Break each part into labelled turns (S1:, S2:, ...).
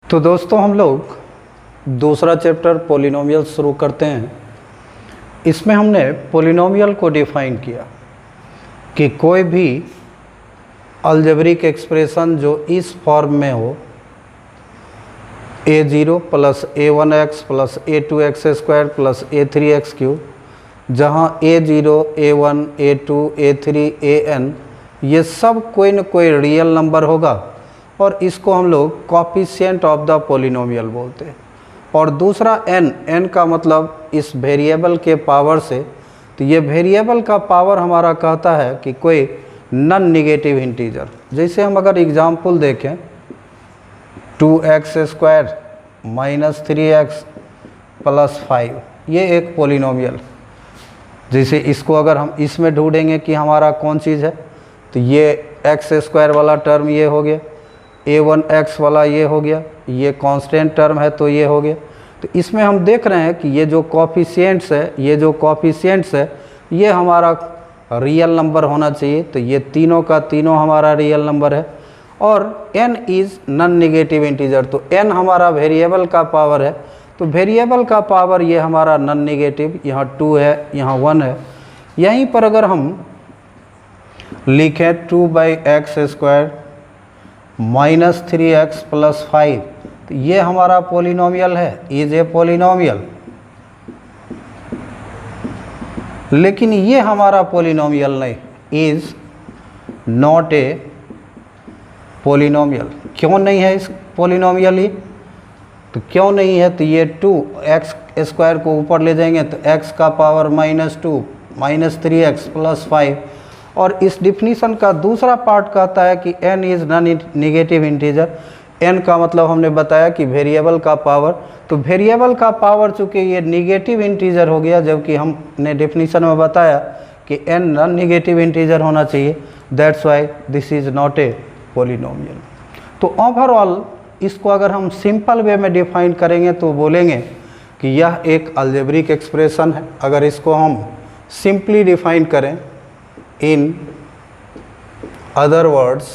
S1: तो दोस्तों हम लोग दूसरा चैप्टर पॉलिनोमियल शुरू करते हैं। इसमें हमने पॉलिनोमियल को डिफाइन किया कि कोई भी अलजेब्रिक एक्सप्रेशन जो इस फॉर्म में हो a0 plus a1x plus a2x square plus a3x cube, जहाँ a0, a1, a2, a3, an ये सब कोई न कोई रियल नंबर होगा और इसको हम लोग कोफिशिएंट ऑफ द पॉलिनोमियल बोलते हैं। और दूसरा n का मतलब इस वेरिएबल के पावर से, तो ये वेरिएबल का पावर हमारा कहता है कि कोई नॉन निगेटिव इंटीजर। जैसे हम अगर एग्जांपल देखें 2x square minus 3x plus 5, ये एक पॉलिनोमियल। जैसे इसको अगर हम इसमें ढूंढेंगे कि हमारा कौन चीज़ है, तो ये x स्क्वायर वाला टर्म ये हो गया, a1x वाला ये हो गया, ये कांस्टेंट टर्म है तो ये हो गया। तो इसमें हम देख रहे हैं कि ये जो कोफिशिएंट्स है, ये हमारा रियल नंबर होना चाहिए। तो ये तीनों का तीनों हमारा रियल नंबर है। और n is non negative integer, तो n हमारा वेरिएबल का पावर है। तो वेरिएबल का पावर ये हमारा नॉन निगेटिव, यहाँ 2 है, यहाँ 1 है। यहीं पर अगर हम लिखें 2/x square minus 3x plus 5, तो ये हमारा पॉलिनोमियल है, इज ए पॉलिनोमियल। लेकिन ये हमारा पॉलिनोमियल नहीं, इज नॉट ए पॉलिनोमियल। क्यों नहीं है इस पॉलिनोमियल ही? तो क्यों नहीं है? तो ये 2x स्क्वायर को ऊपर ले जाएंगे तो x का पावर -2 माइनस 3x प्लस 5। और इस डिफिनीशन का दूसरा पार्ट कहता है कि n is non negative integer. n का मतलब हमने बताया कि वेरिएबल का पावर, तो वेरिएबल का पावर चूँकि ये निगेटिव इंटीजर हो गया, जबकि हमने डिफिनीशन में बताया कि n नॉन निगेटिव इंटीजर होना चाहिए। That's why this is not a polynomial. तो ओवरऑल इसको अगर हम सिंपल वे में डिफाइन करेंगे तो बोलेंगे कि यह एक अलजेब्रिक एक्सप्रेशन है। अगर इसको हम सिंपली डिफाइन करें, in other words,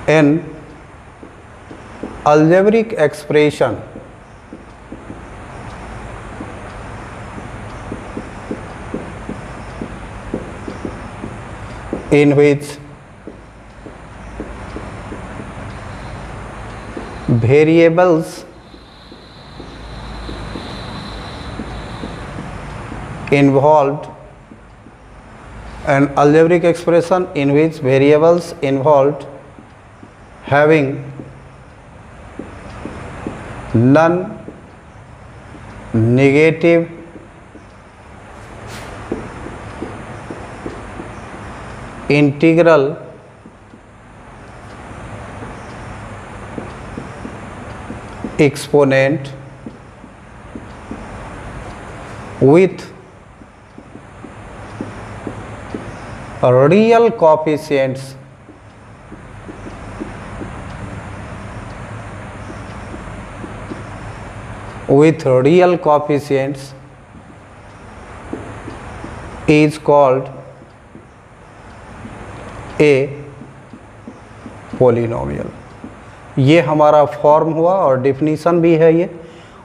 S1: an algebraic expression in which variables involved, an algebraic expression in which variables involved having non-negative integral exponent with real coefficients is called a polynomial। ये हमारा form हुआ और definition भी है ये,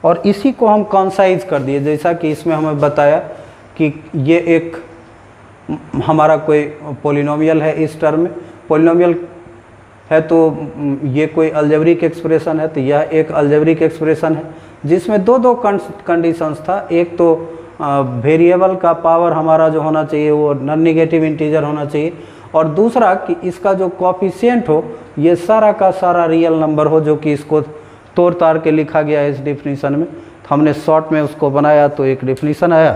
S1: और इसी को हम कंसाइज कर दिए। जैसा कि इसमें हमें बताया कि ये एक हमारा कोई पॉलिनोमियल है, इस टर्म में पॉलिनोमियल है, तो ये कोई अलजेब्रिक एक्सप्रेशन है, तो यह एक अलजेब्रिक एक्सप्रेशन है जिसमें दो कंडीशंस था। एक तो वेरिएबल का पावर हमारा जो होना चाहिए वो नॉन निगेटिव इंटीजर होना चाहिए, और दूसरा कि इसका जो कोफिशिएंट हो ये सारा का सारा रियल नंबर हो, जो कि इसको तोड़ ताड़ के लिखा गया है इस डिफिनीशन में। तो हमने शॉर्ट में उसको बनाया तो एक डिफिनीशन आया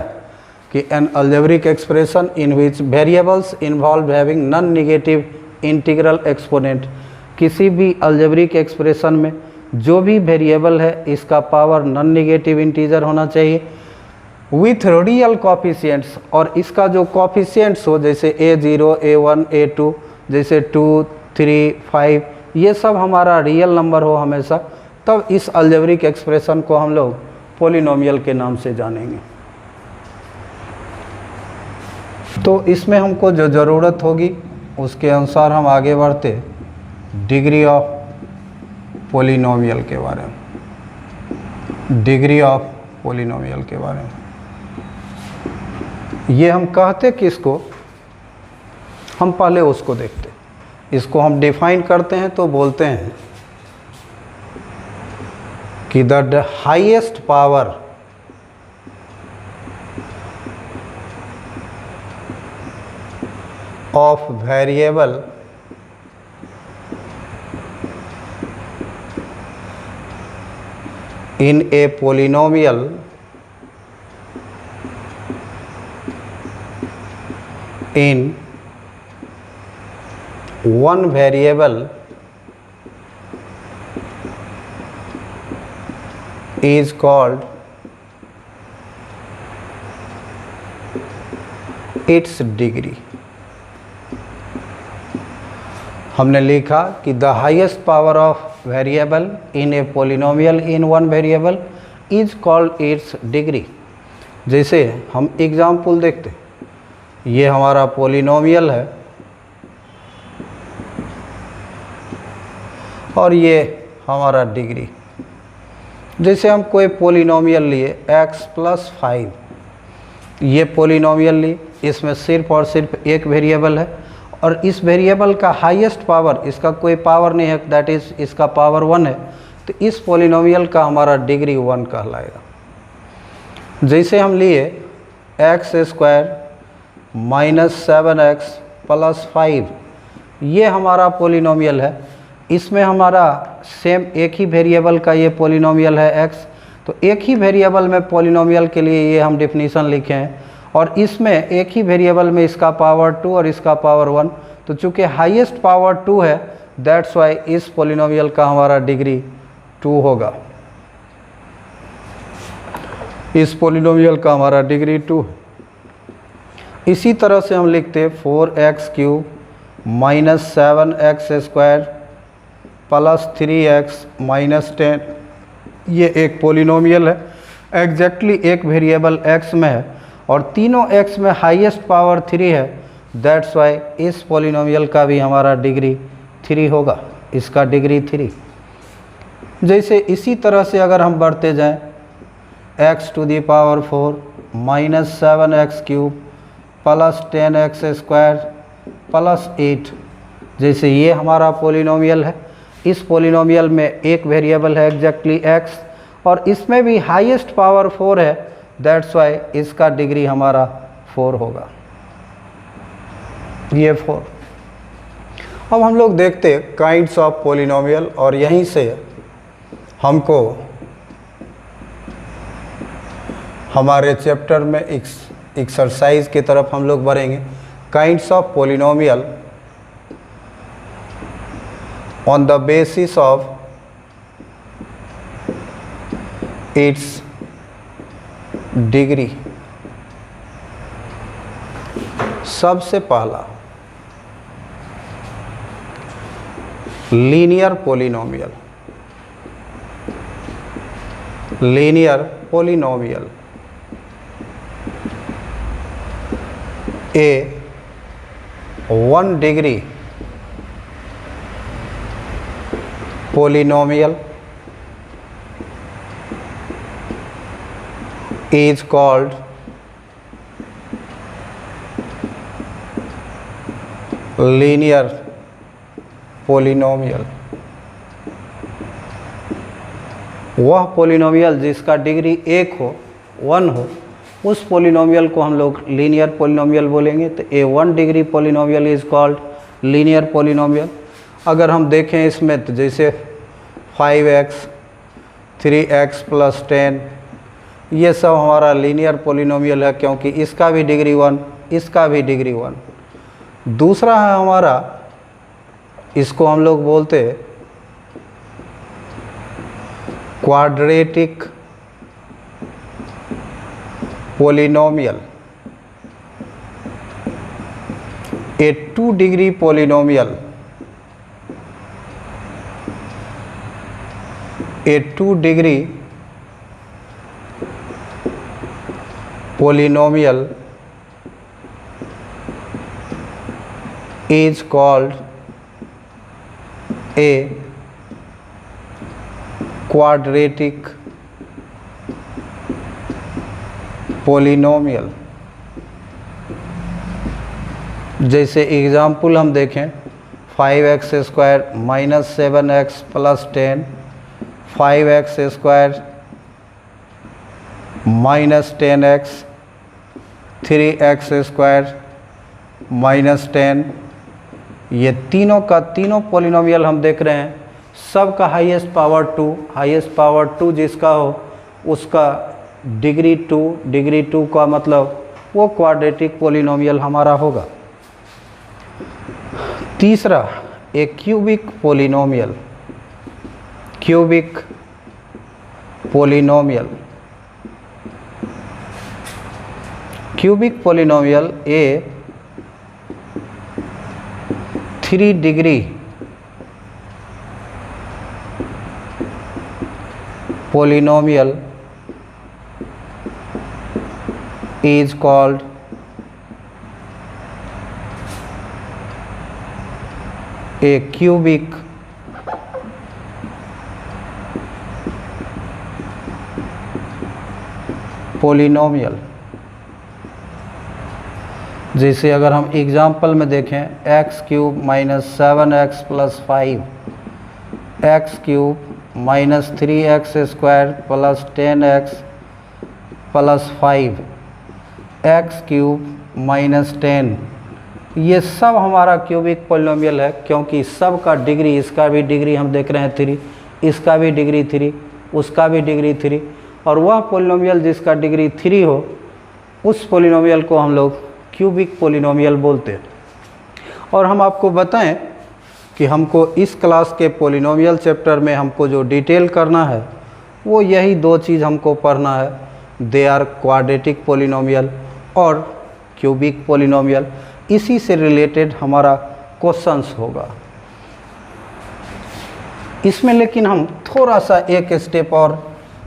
S1: कि N algebraic expression in which variables involve having non negative integral exponent. किसी भी अलजेब्रिक एक्सप्रेशन में जो भी वेरिएबल है इसका पावर नॉन निगेटिव इंटीजर होना चाहिए विथ रियल कोफिशिएंट्स, और इसका जो कोफिशिएंट्स हो जैसे a0, a1, a2, जैसे 2, 3, 5, ये सब हमारा रियल नंबर हो हमेशा, तब इस अलजेब्रिक एक्सप्रेशन को हम लोग पॉलिनोमियल के नाम से जानेंगे। तो इसमें हमको जो ज़रूरत होगी उसके अनुसार हम आगे बढ़ते डिग्री ऑफ पोलिनोमियल के बारे में, डिग्री ऑफ पोलिनोमियल के बारे में। ये हम कहते किसको, हम पहले उसको देखते। इसको हम डिफाइन करते हैं तो बोलते हैं कि the highest power of variable in a polynomial in one variable is called its degree। हमने लिखा कि the highest power of variable in A polynomial in one variable is called its degree. जैसे हम एग्जाम्पल देखते, ये हमारा polynomial है और ये हमारा डिग्री। जैसे हम कोई पोलिनोमियल लिए x+5, ये पोलिनोमियल लिए, इसमें सिर्फ और सिर्फ एक वेरिएबल है और इस वेरिएबल का हाईएस्ट पावर, इसका कोई पावर नहीं है, दैट इज़ इसका पावर 1 है, तो इस पोलिनोमियल का हमारा डिग्री 1 कहलाएगा। जैसे हम लिए x² - 7x + 5, ये हमारा पोलिनोमियल है। इसमें हमारा सेम एक ही वेरिएबल का ये पोलिनोमियल है x, तो एक ही वेरिएबल में पोलिनोमियल के लिए ये हम डेफिनीशन लिखे हैं और इसमें एक ही वेरिएबल में इसका पावर 2 और इसका पावर 1, तो चूँकि हाईएस्ट पावर 2 है, दैट्स वाई इस पोलिनोमियल का हमारा डिग्री 2 होगा। इस पोलिनोमियल का हमारा डिग्री 2 है। इसी तरह से हम लिखते 4x³ - 7x² + 3x - 10, ये एक पोलिनोमियल है, एग्जैक्टली एक वेरिएबल x में है और तीनों x में हाईएस्ट पावर 3 है, दैट्स वाई इस पोलिनोमियल का भी हमारा डिग्री 3 होगा, इसका डिग्री 3। जैसे इसी तरह से अगर हम बढ़ते जाएं x⁴ - 7x³ + 10x² + 8, जैसे ये हमारा पोलिनोमियल है। इस पोलिनोमियल में एक वेरिएबल है एग्जैक्टली x और इसमें भी हाईएस्ट पावर 4 है, दैट्स वाई इसका डिग्री हमारा 4 होगा, ये 4। अब हम लोग देखते काइंड्स ऑफ पोलिनोमियल और यहीं से हमको हमारे चैप्टर में एक्सरसाइज की तरफ हम लोग बढ़ेंगे। Kinds of polynomial on the basis of its degree। सबसे पहला linear polynomial. Linear polynomial A 1 degree polynomial is called linear polynomial। वह पोलिनोमियल जिसका डिग्री 1 हो, 1 हो, उस पोलिनोमियल को हम लोग लीनियर पोलिनोमियल बोलेंगे। तो ए 1 degree polynomial is called linear polynomial. अगर हम देखें इसमें तो जैसे 5x 3x + 10, ये सब हमारा लीनियर पोलिनोमियल है क्योंकि इसका भी डिग्री 1, इसका भी डिग्री 1। दूसरा है हमारा, इसको हम लोग बोलते quadratic polynomial. A 2 degree polynomial, a 2 degree polynomial is called a quadratic polynomial. जैसे एग्जाम्पल हम देखें 5x² minus 7x plus 10, 5x² minus 10x, 3x² minus 10। ये तीनों का तीनों पोलिनोमियल हम देख रहे हैं, सब का हाईएस्ट पावर 2 जिसका हो उसका डिग्री 2 का मतलब वो क्वाड्रेटिक पोलिनोमियल हमारा होगा। तीसरा एक cubic polynomial. Cubic polynomial A 3 degree polynomial is called a cubic polynomial। जैसे अगर हम एग्जाम्पल में देखें x³ minus 7x plus 5, x³ minus 3x² plus 10x plus 5, x³ minus 10, ये सब हमारा क्यूबिक पोलिनोमियल है, क्योंकि सब का डिग्री, इसका भी डिग्री हम देख रहे हैं 3, इसका भी डिग्री 3, उसका भी डिग्री 3, और वह पोलिनोमियल जिसका डिग्री 3 हो उस पोलिनोमियल को हम लोग क्यूबिक पोलिनोमियल बोलते हैं। और हम आपको बताएं कि हमको इस क्लास के पोलिनोमियल चैप्टर में हमको जो डिटेल करना है वो यही 2 चीज़ हमको पढ़ना है, दे आर क्वाड्रेटिक पोलिनोमियल और क्यूबिक पोलिनोमियल। इसी से रिलेटेड हमारा क्वेश्चंस होगा इसमें, लेकिन हम थोड़ा सा एक स्टेप और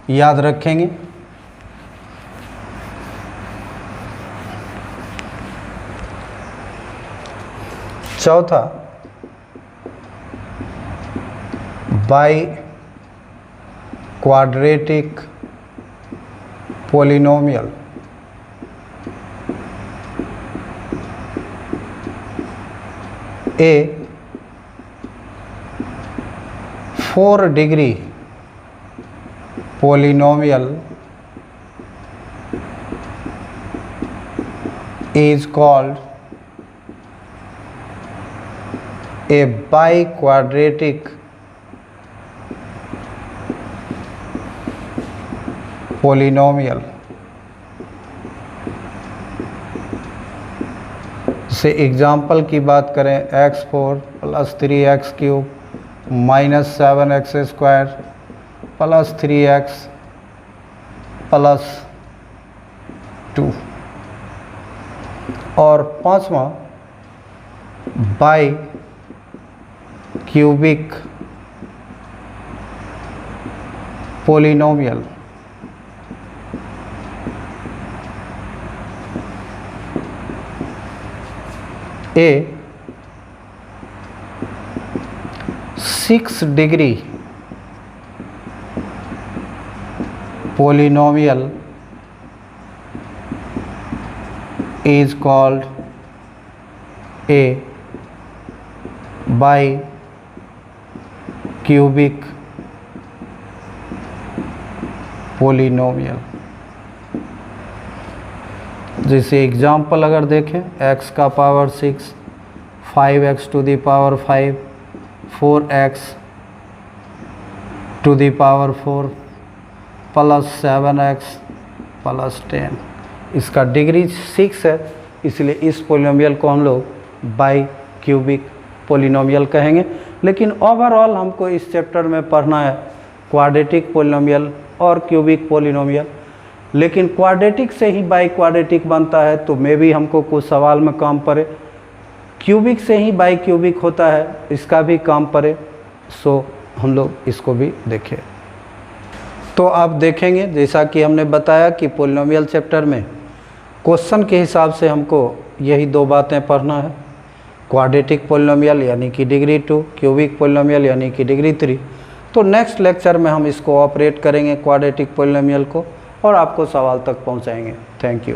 S1: याद रखेंगे। चौथा, by quadratic polynomial. A 4 degree polynomial is called a biquadratic polynomial। से एग्जाम्पल की बात करें x4 plus 3x³ minus 7x² plus 3x plus 2, और पांचवा bicubic polynomial. A 6 degree polynomial is called a bicubic polynomial। जैसे example अगर देखें x का power 6, 5x to the power 5, 4x to the power 4 plus 7x plus 10, इसका degree 6 है, इसलिए इस पोलिनोमियल को हम लोग बाई क्यूबिक पोलिनोमियल कहेंगे। लेकिन ओवरऑल हमको इस चैप्टर में पढ़ना है क्वाड्रेटिक पोलिनोमियल और क्यूबिक पोलिनोमियल, लेकिन क्वाड्रेटिक से ही बाई क्वाड्रेटिक बनता है, तो मे भी हमको कुछ सवाल में काम पड़े। क्यूबिक से ही बाई क्यूबिक होता है, इसका भी काम पड़े, सो हम लोग इसको भी देखें। तो आप देखेंगे जैसा कि हमने बताया कि पोलिनोमियल चैप्टर में क्वेश्चन के हिसाब से हमको यही 2 बातें पढ़ना है। क्वाड्रेटिक पोलिनोमियल यानी कि डिग्री 2, क्यूबिक पोलिनोमियल यानी कि डिग्री 3। तो नेक्स्ट लेक्चर में हम इसको ऑपरेट करेंगे क्वाड्रेटिक पोलिनोमियल को और आपको सवाल तक पहुंचाएंगे। Thank you.